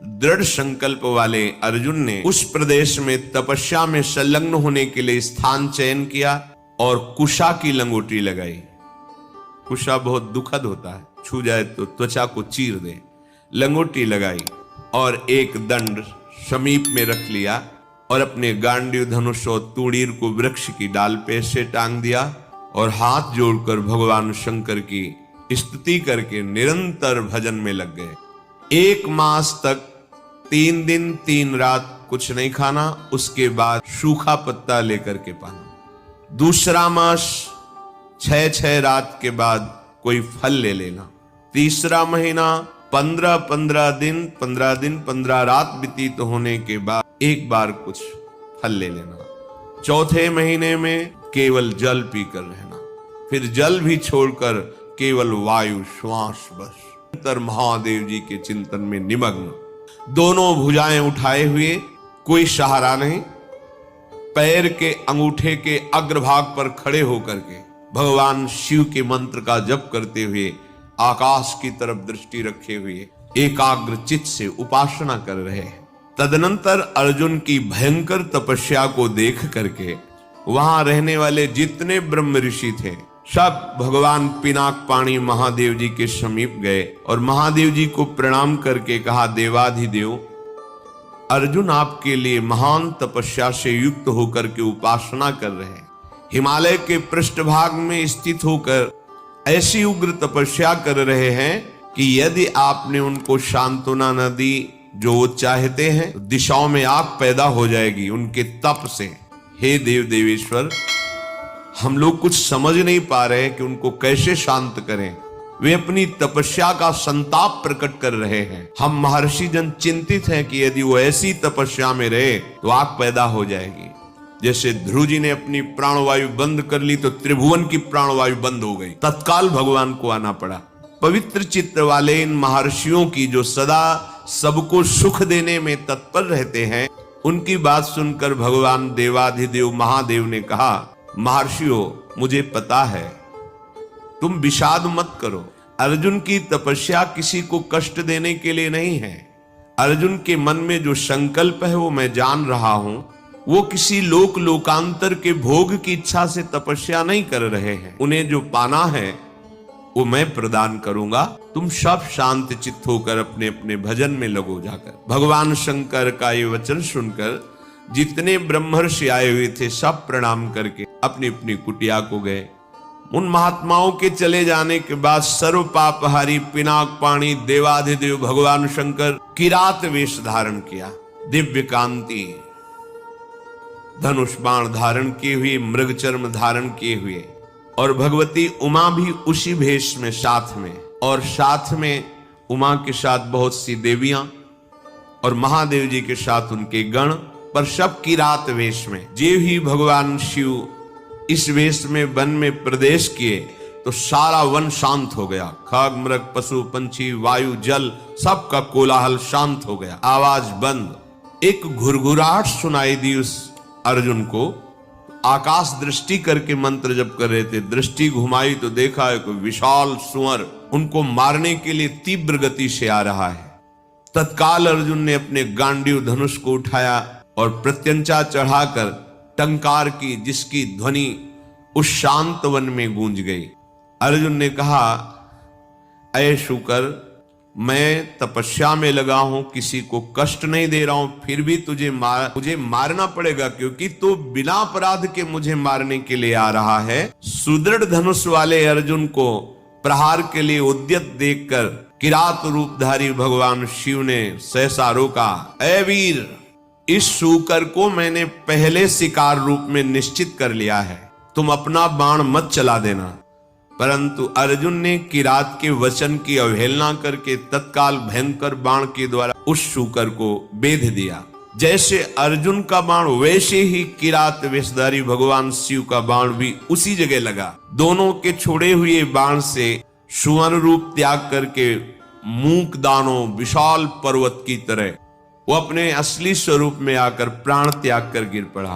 दृढ़ संकल्प वाले अर्जुन ने उस प्रदेश में तपस्या में संलग्न होने के लिए स्थान चयन किया और कुशा की लंगोटी लगाई। कुशा बहुत दुखद होता है, छू जाए तो त्वचा को चीर दे। लंगोटी लगाई और एक दंड समीप में रख लिया और अपने गांडीव धनुष और तूणीर को वृक्ष की डाल पे से टांग दिया और हाथ जोड़कर भगवान शंकर की स्तुति करके निरंतर भजन में लग गए। 1 मास तक 3 दिन 3 रात कुछ नहीं खाना, उसके बाद सूखा पत्ता लेकर के पाना। दूसरा मास 6 रात के बाद कोई फल ले लेना। तीसरा महीना 15 दिन 15 रात व्यतीत होने के बाद एक बार कुछ फल ले लेना। चौथे महीने में केवल जल पीकर रहना, फिर जल भी छोड़कर केवल वायु श्वास बस। अंतर महादेव जी के चिंतन में निमग्न, दोनों भुजाएं उठाए हुए, कोई सहारा नहीं, पैर के अंगूठे के अग्रभाग पर खड़े होकर के भगवान शिव के मंत्र का जप करते हुए आकाश की तरफ दृष्टि रखे हुए एकाग्र चित्त से उपासना कर रहे हैं। तदनंतर अर्जुन की भयंकर तपस्या को देख करके वहां रहने वाले जितने ब्रह्म ऋषि थे सब भगवान पिनाक पाणी महादेव जी के समीप गए और महादेव जी को प्रणाम करके कहा, देवाधिदेव, अर्जुन आपके लिए महान तपस्या से युक्त होकर के उपासना कर रहे हैं। हिमालय के पृष्ठभाग में स्थित होकर ऐसी उग्र तपस्या कर रहे हैं कि यदि आपने उनको सांत्वना न दी जो वो चाहते हैं, दिशाओं में आग पैदा हो जाएगी उनके तप से। हे देव देवेश्वर, हम लोग कुछ समझ नहीं पा रहे कि उनको कैसे शांत करें। वे अपनी तपस्या का संताप प्रकट कर रहे हैं। हम महर्षि जन चिंतित हैं कि यदि वो ऐसी तपस्या में रहे तो आग पैदा हो जाएगी। जैसे ध्रुव जी ने अपनी प्राणवायु बंद कर ली तो त्रिभुवन की प्राणवायु बंद हो गई, तत्काल भगवान को आना पड़ा। पवित्र चित्त वाले इन महर्षियों की जो सदा सबको सुख देने में तत्पर रहते हैं, उनकी बात सुनकर भगवान देवाधिदेव महादेव ने कहा, महर्षियों, मुझे पता है, तुम विषाद मत करो। अर्जुन की तपस्या किसी को कष्ट देने के लिए नहीं है। अर्जुन के मन में जो संकल्प है वो मैं जान रहा हूं। वो किसी लोकांतर के भोग की इच्छा से तपस्या नहीं कर रहे हैं। उन्हें जो पाना है वो मैं प्रदान करूंगा। तुम सब शांत चित्त होकर अपने अपने भजन में लगो जाकर। भगवान शंकर का ये वचन सुनकर जितने ब्रह्मर्षि आए हुए थे सब प्रणाम करके अपनी अपनी कुटिया को गए। उन महात्माओं के चले जाने के बाद सर्व पापहारी पिनाक पाणी देवाधिदेव भगवान शंकर किरात वेश धारण किया। दिव्य कांति धनुष बाण धारण किए हुए, मृग चर्म धारण किए हुए, और भगवती उमा भी उसी भेष में साथ में, और साथ में उमा के साथ बहुत सी देवियां और महादेव जी के साथ उनके गण, पर सब किरात वेश में। जे ही भगवान शिव इस वेश में वन में प्रवेश किए तो सारा वन शांत हो गया। खग मृग पशु पंछी वायु जल सबका कोलाहल शांत हो गया, आवाज बंद। एक घुरघुराहट सुनाई दी उस अर्जुन को। आकाश दृष्टि करके मंत्र जप कर रहे थे, दृष्टि घुमाई तो देखा एक विशाल सुअर उनको मारने के लिए तीव्र गति से आ रहा है। तत्काल अर्जुन ने अपने गांडीव धनुष को उठाया और प्रत्यंचा चढ़ाकर टंकार की, जिसकी ध्वनि उस शांत वन में गूंज गई। अर्जुन ने कहा, ऐ शुकर, मैं तपस्या में लगा हूं, किसी को कष्ट नहीं दे रहा हूं, फिर भी मुझे मारना पड़ेगा, क्योंकि तू बिना अपराध के मुझे मारने के लिए आ रहा है। सुदृढ़ धनुष वाले अर्जुन को प्रहार के लिए उद्यत देखकर किरात रूपधारी भगवान शिव ने सहसा रोका। ऐ वीर, इस शूकर को मैंने पहले शिकार रूप में निश्चित कर लिया है, तुम अपना बाण मत चला देना। परंतु अर्जुन ने किरात के वचन की अवहेलना करके तत्काल भयंकर बाण के द्वारा उस शूकर को बेध दिया। जैसे अर्जुन का बाण वैसे ही किरात वेशधारी भगवान शिव का बाण भी उसी जगह लगा। दोनों के छोड़े हुए बाण से सुवर्ण रूप त्याग करके मूक दानों विशाल पर्वत की तरह वो अपने असली स्वरूप में आकर प्राण त्याग कर गिर पड़ा।